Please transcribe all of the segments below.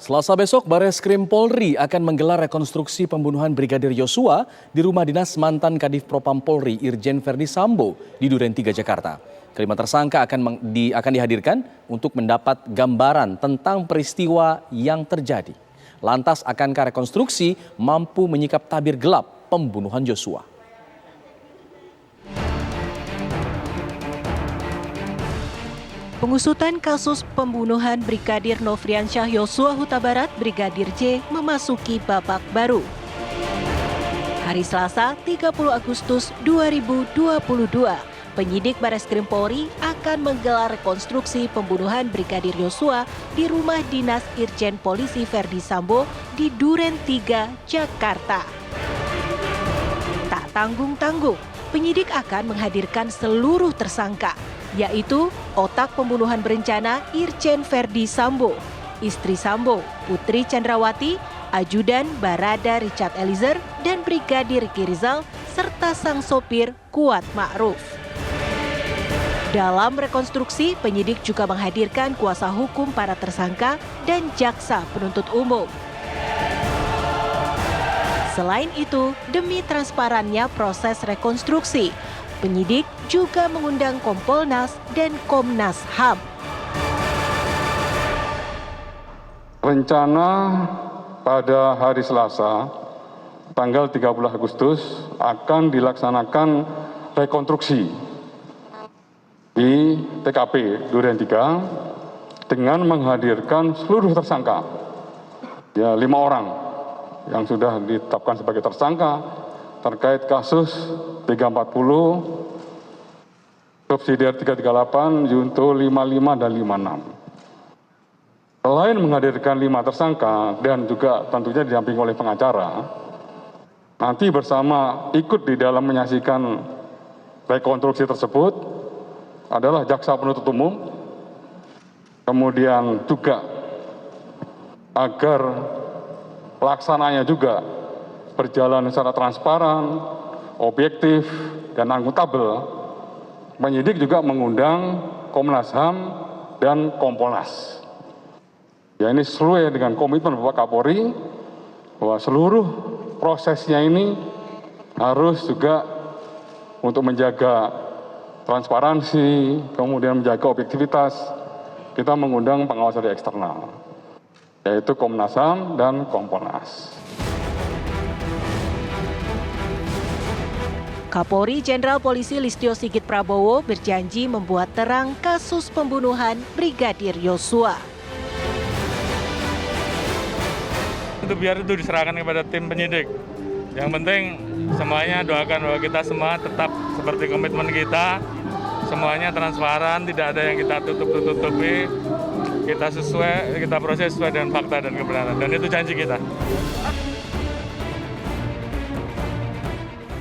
Selasa besok, Bareskrim Polri akan menggelar rekonstruksi pembunuhan Brigadir Yosua di rumah dinas mantan Kadif Propam Polri Irjen Verdi Sambo di Duren 3, Jakarta. Kelima tersangka akan dihadirkan untuk mendapat gambaran tentang peristiwa yang terjadi. Lantas, akankah rekonstruksi mampu menyikap tabir gelap pembunuhan Yosua? Pengusutan kasus pembunuhan Brigadir Nofriansyah Yosua Huta Barat Brigadir J memasuki babak baru. Hari Selasa, 30 Agustus 2022, penyidik Bareskrim Polri akan menggelar rekonstruksi pembunuhan Brigadir Yosua di rumah dinas Irjen Polisi Verdi Sambo di Duren 3, Jakarta. Tak tanggung-tanggung, penyidik akan menghadirkan seluruh tersangka, yaitu otak pembunuhan berencana Irjen Verdi Sambo, istri Sambo, Putri Chandrawati, ajudan Barada Richard Eliezer, dan Brigadir Ricky Rizal, serta sang sopir Kuat Ma'ruf. Dalam rekonstruksi, penyidik juga menghadirkan kuasa hukum para tersangka dan jaksa penuntut umum. Selain itu, demi transparannya proses rekonstruksi, penyidik juga mengundang Kompolnas dan Komnas HAM. Rencana pada hari Selasa, tanggal 30 Agustus, akan dilaksanakan rekonstruksi di TKP Duren 3 dengan menghadirkan seluruh tersangka, 5 orang yang sudah ditetapkan sebagai tersangka terkait kasus 340, subsidiar 338, junto 55 dan 56. Selain menghadirkan 5 tersangka dan juga tentunya didampingi oleh pengacara, nanti bersama ikut di dalam menyaksikan rekonstruksi tersebut adalah jaksa penuntut umum, kemudian juga agar pelaksananya juga berjalan secara transparan, objektif, dan akuntabel, penyidik juga mengundang Komnas HAM dan Kompolnas. Ya, ini sesuai dengan komitmen Bapak Kapolri bahwa seluruh prosesnya ini harus juga untuk menjaga transparansi, kemudian menjaga objektivitas, kita mengundang pengawas dari eksternal, yaitu Komnas HAM dan Kompolnas. Kapolri Jenderal Polisi Listio Sigit Prabowo berjanji membuat terang kasus pembunuhan Brigadir Yosua. Untuk biar itu diserahkan kepada tim penyidik. Yang penting semuanya doakan bahwa kita semua tetap seperti komitmen kita, semuanya transparan, tidak ada yang kita tutup-tutupi, kita proses sesuai dengan fakta dan kebenaran, dan itu janji kita.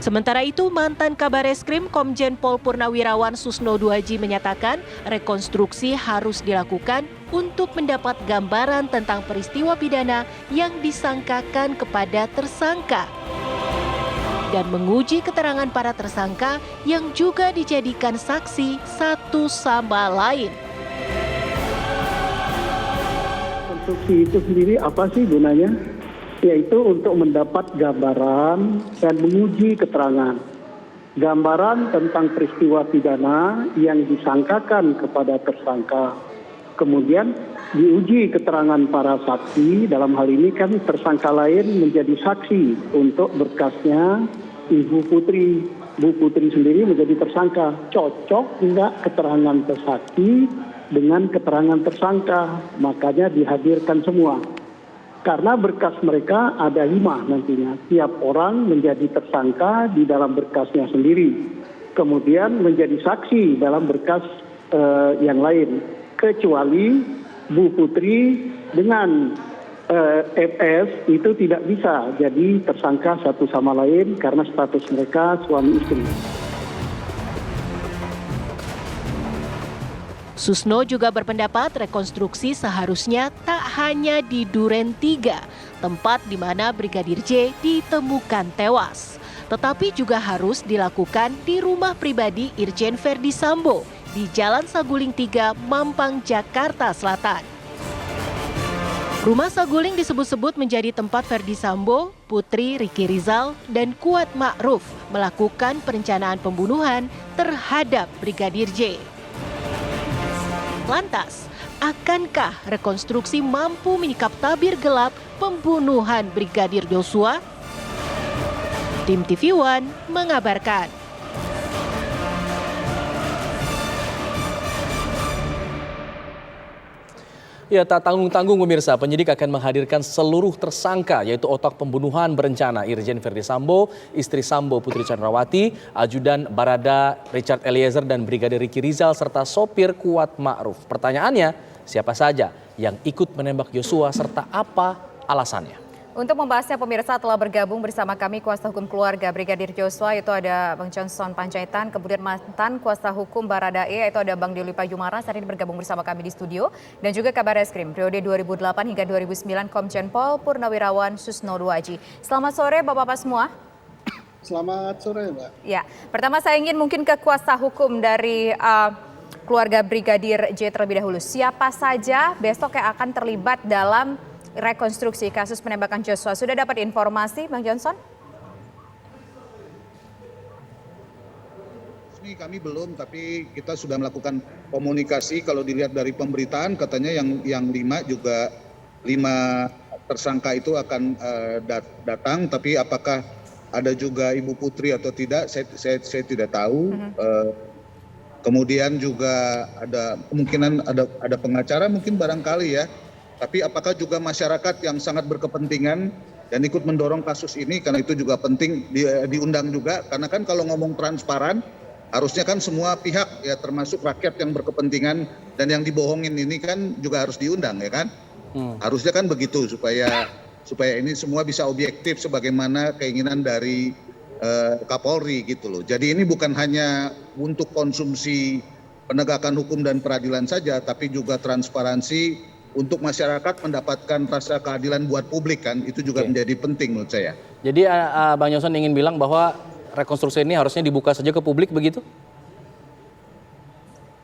Sementara itu, mantan Kabareskrim Komjen Pol Purnawirawan Susno Duaji menyatakan rekonstruksi harus dilakukan untuk mendapat gambaran tentang peristiwa pidana yang disangkakan kepada tersangka dan menguji keterangan para tersangka yang juga dijadikan saksi satu sama lain. Rekonstruksi itu sendiri apa sih gunanya? Yaitu untuk mendapat gambaran dan menguji keterangan. Gambaran tentang peristiwa pidana yang disangkakan kepada tersangka. Kemudian diuji keterangan para saksi, dalam hal ini kan tersangka lain menjadi saksi untuk berkasnya Ibu Putri. Bu Putri sendiri menjadi tersangka. Cocok enggak keterangan tersaksi dengan keterangan tersangka? Makanya dihadirkan semua. Karena berkas mereka ada 5 nantinya. Tiap orang menjadi tersangka di dalam berkasnya sendiri. Kemudian menjadi saksi dalam berkas yang lain. Kecuali Bu Putri dengan FS itu tidak bisa jadi tersangka satu sama lain karena status mereka suami istri. Susno juga berpendapat rekonstruksi seharusnya tak hanya di Duren 3, tempat di mana Brigadir J ditemukan tewas, tetapi juga harus dilakukan di rumah pribadi Irjen Verdi Sambo di Jalan Saguling 3, Mampang, Jakarta Selatan. Rumah saguling disebut-sebut menjadi tempat Ferdi Sambo, Putri Ricky Rizal, dan Kuat Ma'ruf melakukan perencanaan pembunuhan terhadap Brigadir J. Lantas, akankah rekonstruksi mampu menyikap tabir gelap pembunuhan Brigadir Yosua? Tim TV One mengabarkan. Ya, tak tanggung-tanggung pemirsa, penyidik akan menghadirkan seluruh tersangka yaitu otak pembunuhan berencana Irjen Verdi Sambo, istri Sambo Putri Chandrawati, ajudan Barada Richard Eliezer dan Brigadir Ricky Rizal serta sopir Kuat Ma'ruf. Pertanyaannya, siapa saja yang ikut menembak Yosua serta apa alasannya? Untuk membahasnya pemirsa telah bergabung bersama kami kuasa hukum keluarga Brigadir Joshua, yaitu ada Bang Johnson Panjaitan, kemudian mantan kuasa hukum Baradae yaitu ada Bang Deoli Pajumara, saat ini bergabung bersama kami di studio, dan juga Kabar Reskrim periode 2008 hingga 2009 Komjen Pol Purnawirawan Susno Duaji. Selamat sore Bapak-bapak semua. Selamat sore Mbak. Ya, pertama saya ingin mungkin ke kuasa hukum dari keluarga Brigadir J terlebih dahulu. Siapa saja besok yang akan terlibat dalam rekonstruksi kasus penembakan Joshua? Sudah dapat informasi, Bang Johnson? Ini kami belum, tapi kita sudah melakukan komunikasi. Kalau dilihat dari pemberitaan, katanya yang 5 tersangka itu akan datang. Tapi apakah ada juga Ibu Putri atau tidak, saya tidak tahu. Kemudian juga ada kemungkinan ada pengacara mungkin barangkali ya. Tapi apakah juga masyarakat yang sangat berkepentingan dan ikut mendorong kasus ini, karena itu juga penting diundang juga. Karena kan kalau ngomong transparan, harusnya kan semua pihak ya termasuk rakyat yang berkepentingan dan yang dibohongin ini kan juga harus diundang ya kan. Harusnya kan begitu supaya ini semua bisa objektif sebagaimana keinginan dari Kapolri gitu loh. Jadi ini bukan hanya untuk konsumsi penegakan hukum dan peradilan saja, tapi juga transparansi untuk masyarakat mendapatkan rasa keadilan buat publik kan, itu juga menjadi penting menurut saya. Jadi Bang Johnson ingin bilang bahwa rekonstruksi ini harusnya dibuka saja ke publik begitu?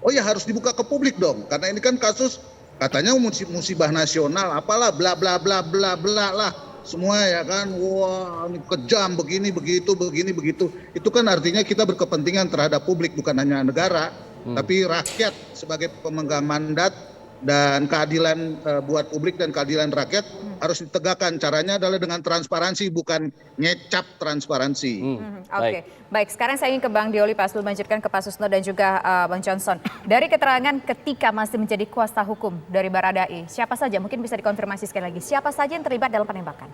Oh ya, harus dibuka ke publik dong, karena ini kan kasus katanya musibah nasional, apalah bla bla bla bla bla lah semua ya kan. Wah, ini kejam begini begitu. Itu kan artinya kita berkepentingan terhadap publik, bukan hanya negara, tapi rakyat sebagai pemegang mandat. Dan keadilan buat publik dan keadilan rakyat harus ditegakkan. Caranya adalah dengan transparansi, bukan ngecap transparansi. Oke. Baik, sekarang saya ingin ke Bang Deoli, Pak Sul, lanjutkan ke Pak Susno dan juga Bang Johnson. Dari keterangan ketika masih menjadi kuasa hukum dari Baradae, siapa saja, mungkin bisa dikonfirmasi sekali lagi, siapa saja yang terlibat dalam penembakan?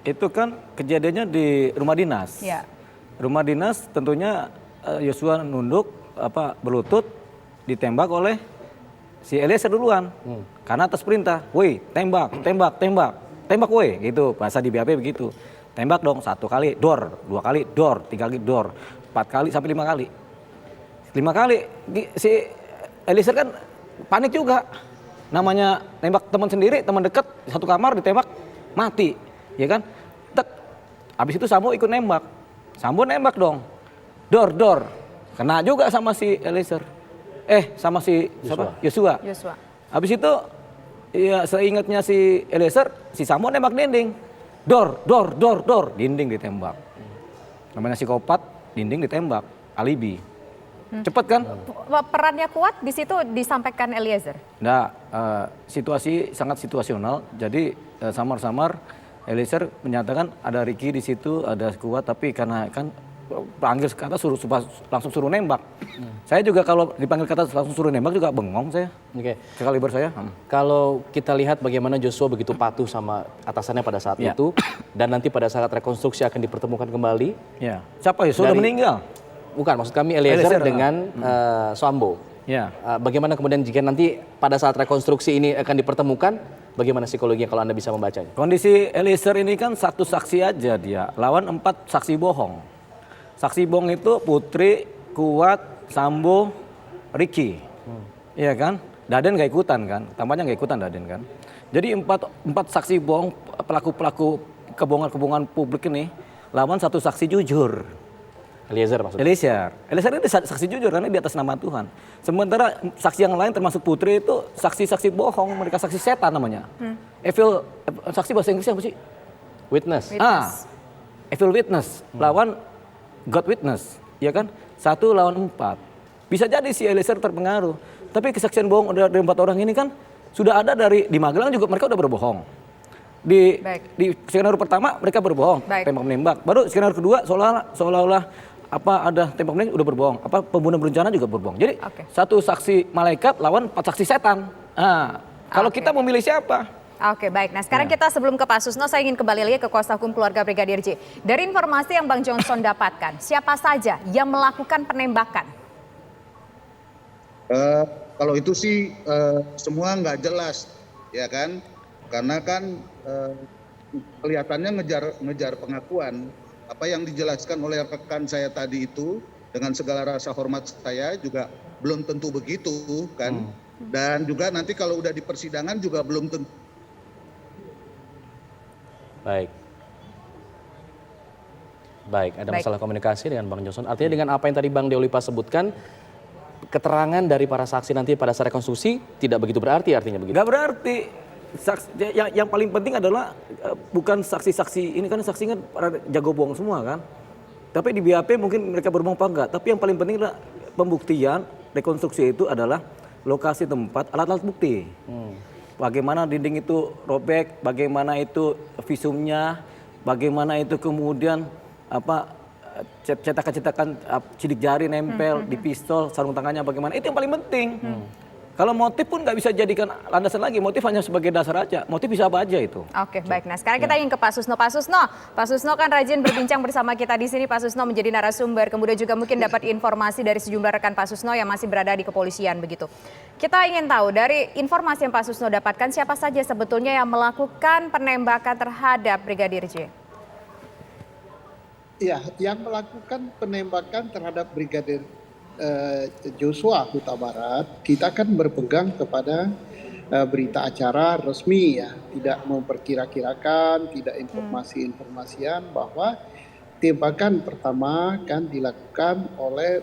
Itu kan kejadiannya di rumah dinas. Ya. Rumah dinas tentunya Yosua nunduk, berlutut, ditembak oleh si Eliezer duluan, karena atas perintah, woi tembak, woi, gitu, bahasa di BAP begitu. Tembak dong, 1 kali, dor, 2 kali, dor, 3 kali, dor, 4 kali sampai 5 kali. 5 kali, si Eliezer kan panik juga, namanya tembak teman sendiri, teman dekat, satu kamar ditembak, mati, ya kan? Tek, abis itu Sambo ikut nembak, Sambo nembak dong, dor, kena juga sama si Eliezer. Sama si Yosua. Habis itu ya seingatnya si Eliezer, si Sambo nembak dinding. Dor, dinding ditembak. Namanya psikopat, dinding ditembak. Alibi. Cepat kan? Perannya kuat di situ disampaikan Eliezer. Nah, situasi sangat situasional. Jadi samar-samar Eliezer menyatakan ada Ricky di situ, ada Kuat, tapi karena kan panggil ke atas langsung suruh nembak. Saya juga kalau dipanggil ke atas langsung suruh nembak juga bengong saya. Oke. Sekaliber saya. Kalau kita lihat bagaimana Joshua begitu patuh sama atasannya pada saat itu, dan nanti pada saat rekonstruksi akan dipertemukan kembali. Ya. Siapa ya? Sudah meninggal? Bukan, maksud kami Eliezer dengan Sambo. Ya. Bagaimana kemudian jika nanti pada saat rekonstruksi ini akan dipertemukan, bagaimana psikologinya kalau Anda bisa membacanya? Kondisi Eliezer ini kan 1 saksi aja dia, lawan 4 saksi bohong. Saksi bohong itu Putri, Kuat, Sambo, Ricky. Iya kan? Daden gak ikutan kan? Tampaknya gak ikutan Daden kan? Jadi 4 saksi bohong, pelaku-pelaku kebohongan-kebohongan publik ini lawan 1 saksi jujur. Eliezer maksudnya. Eliezer ini saksi jujur karena di atas nama Tuhan. Sementara saksi yang lain termasuk Putri itu saksi-saksi bohong, mereka saksi setan namanya. Evil, saksi bahasa Inggrisnya apa sih? Witness. Evil witness lawan God witness, ya kan? 1 lawan 4. Bisa jadi si Eliezer terpengaruh. Tapi kesaksian bohong dari 4 orang ini kan sudah ada di Magelang juga mereka udah berbohong. Di skenario pertama mereka berbohong, tembak menembak. Baru skenario kedua seolah-olah ada tembak menembak udah berbohong. Pembunuhan berencana juga berbohong. Jadi satu saksi malaikat lawan 4 saksi setan. Kalau kita memilih siapa? Oke, baik. Nah, sekarang kita sebelum ke Pak Susno, saya ingin kembali lagi ke kuasa hukum keluarga Brigadir J. Dari informasi yang Bang Johnson dapatkan, siapa saja yang melakukan penembakan? Kalau itu sih semua nggak jelas, ya kan? Karena kan kelihatannya ngejar pengakuan. Apa yang dijelaskan oleh rekan saya tadi itu dengan segala rasa hormat saya juga belum tentu begitu kan. Dan juga nanti kalau udah di persidangan juga belum tentu. Baik, ada masalah komunikasi dengan Bang Johnson. Artinya dengan apa yang tadi Bang Deolipa sebutkan, keterangan dari para saksi nanti pada saat rekonstruksi tidak begitu berarti artinya begitu? Nggak berarti. Yang paling penting adalah bukan saksi-saksi, ini kan saksi kan para jago bohong semua kan. Tapi di BAP mungkin mereka berbohong apa enggak. Tapi yang paling penting adalah pembuktian, rekonstruksi itu adalah lokasi tempat, alat-alat bukti. Bagaimana dinding itu robek, bagaimana itu visumnya, bagaimana itu kemudian cetakan-cetakan sidik jari nempel di pistol, sarung tangannya bagaimana, itu yang paling penting. Kalau motif pun nggak bisa jadikan landasan lagi, motif hanya sebagai dasar aja, motif bisa apa aja itu. Oke, baik. Nah, sekarang kita ingin ke Pak Susno. Pak Susno kan rajin berbincang bersama kita di sini. Pak Susno menjadi narasumber, kemudian juga mungkin dapat informasi dari sejumlah rekan Pak Susno yang masih berada di kepolisian begitu. Kita ingin tahu dari informasi yang Pak Susno dapatkan, siapa saja sebetulnya yang melakukan penembakan terhadap Brigadir J? Ya, yang melakukan penembakan terhadap Brigadir Joshua Huta Barat, kita kan berpegang kepada berita acara resmi ya, tidak memperkira-kirakan, tidak informasi-informasian bahwa tembakan pertama kan dilakukan oleh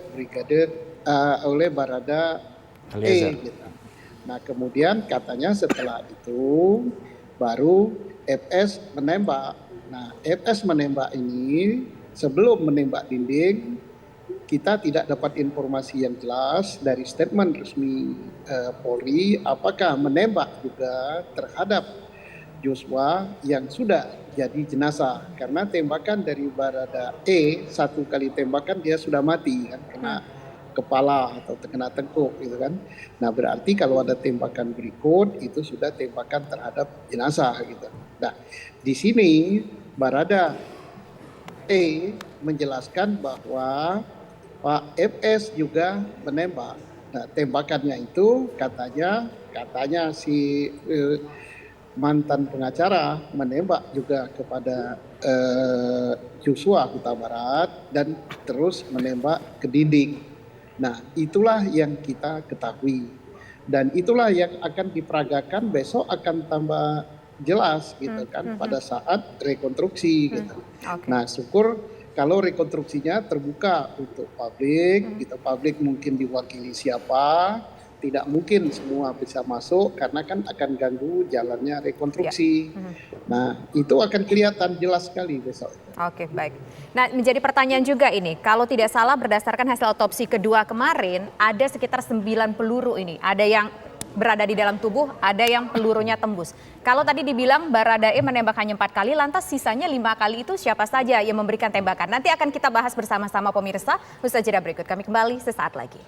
oleh Barada E. Gitu. Nah kemudian katanya setelah itu baru FS menembak. Nah FS menembak ini sebelum menembak dinding, kita tidak dapat informasi yang jelas dari statement resmi Polri apakah menembak juga terhadap Joshua yang sudah jadi jenazah, karena tembakan dari Barada E, 1 kali tembakan dia sudah mati kan, kena kepala atau kena tengkuk gitu kan. Nah berarti kalau ada tembakan berikut itu sudah tembakan terhadap jenazah gitu. Nah di sini Barada E menjelaskan bahwa Pak FS juga menembak. Nah, tembakannya itu katanya si mantan pengacara menembak juga kepada Joshua Huta Barat dan terus menembak ke dinding. Nah, itulah yang kita ketahui. Dan itulah yang akan diperagakan besok akan tambah jelas gitu kan pada saat rekonstruksi gitu. Nah, syukur kalau rekonstruksinya terbuka untuk publik, gitu, publik mungkin diwakili siapa, tidak mungkin semua bisa masuk karena kan akan ganggu jalannya rekonstruksi. Nah itu akan kelihatan jelas sekali besok. Oke, baik. Nah menjadi pertanyaan juga ini, kalau tidak salah berdasarkan hasil otopsi kedua kemarin, ada sekitar 9 peluru ini, ada yang berada di dalam tubuh, ada yang pelurunya tembus. Kalau tadi dibilang Baradae menembak hanya 4 kali, lantas sisanya 5 kali itu siapa saja yang memberikan tembakan? Nanti akan kita bahas bersama-sama pemirsa. Usai jeda berikut, kami kembali sesaat lagi.